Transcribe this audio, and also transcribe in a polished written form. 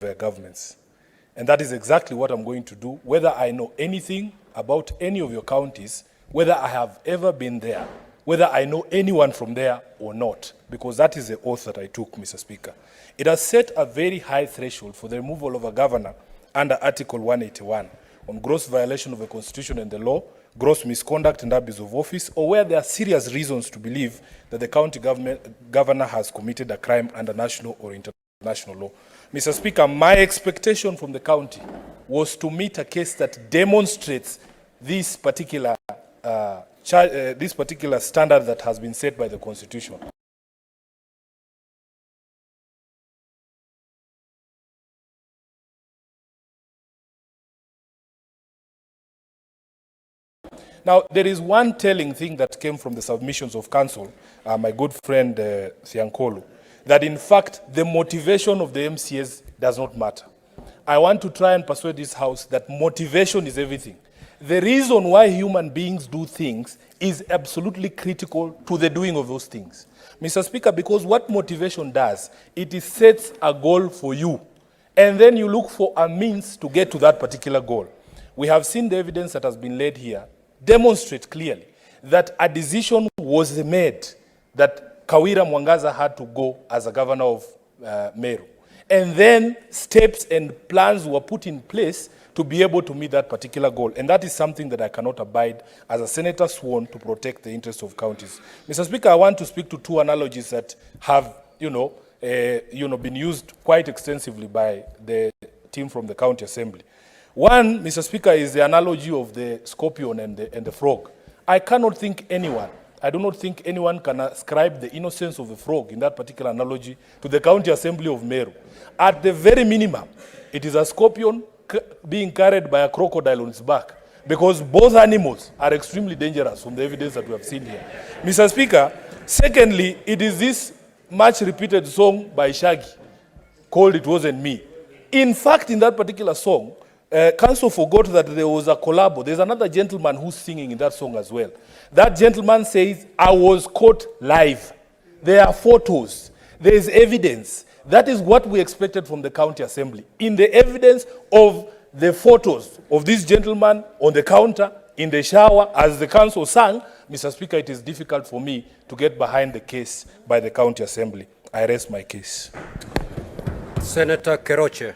their governments. And that is exactly what I'm going to do, whether I know anything about any of your counties, whether I have ever been there, whether I know anyone from there or not, because that is the oath that I took, Mr. Speaker. It has set a very high threshold for the removal of a governor under Article 181 on gross violation of the Constitution and the law, gross misconduct and abuse of office, or where there are serious reasons to believe that the county governor has committed a crime under national or international law. Mr. Speaker, my expectation from the county was to meet a case that demonstrates this particular standard that has been set by the Constitution. Now, there is one telling thing that came from the submissions of council, my good friend Thiankolu, that in fact the motivation of the MCAs does not matter. I want to try and persuade this House that motivation is everything. The reason why human beings do things is absolutely critical to the doing of those things. Mr. Speaker, because what motivation does, it sets a goal for you, and then you look for a means to get to that particular goal. We have seen the evidence that has been laid here demonstrate clearly that a decision was made that Kawira Mwangaza had to go as a governor of Meru. And then steps and plans were put in place to be able to meet that particular goal. And that is something that I cannot abide as a senator sworn to protect the interests of counties. Mr. Speaker, I want to speak to two analogies that have, been used quite extensively by the team from the county assembly. One, Mr. Speaker, is the analogy of the scorpion and the frog. I do not think anyone can ascribe the innocence of the frog in that particular analogy to the county assembly of Meru. At the very minimum, it is a scorpion being carried by a crocodile on its back, because both animals are extremely dangerous from the evidence that we have seen here. Mr. Speaker, secondly, it is this much repeated song by Shaggy called It Wasn't Me. In fact, in that particular song, council forgot that there was a collabo. There's another gentleman who's singing in that song as well. That gentleman says, I was caught live. There are photos. There is evidence. That is what we expected from the county assembly. In the evidence of the photos of this gentleman on the counter, in the shower, as the council sang, Mr. Speaker, it is difficult for me to get behind the case by the county assembly. I rest my case. Senator Keroche.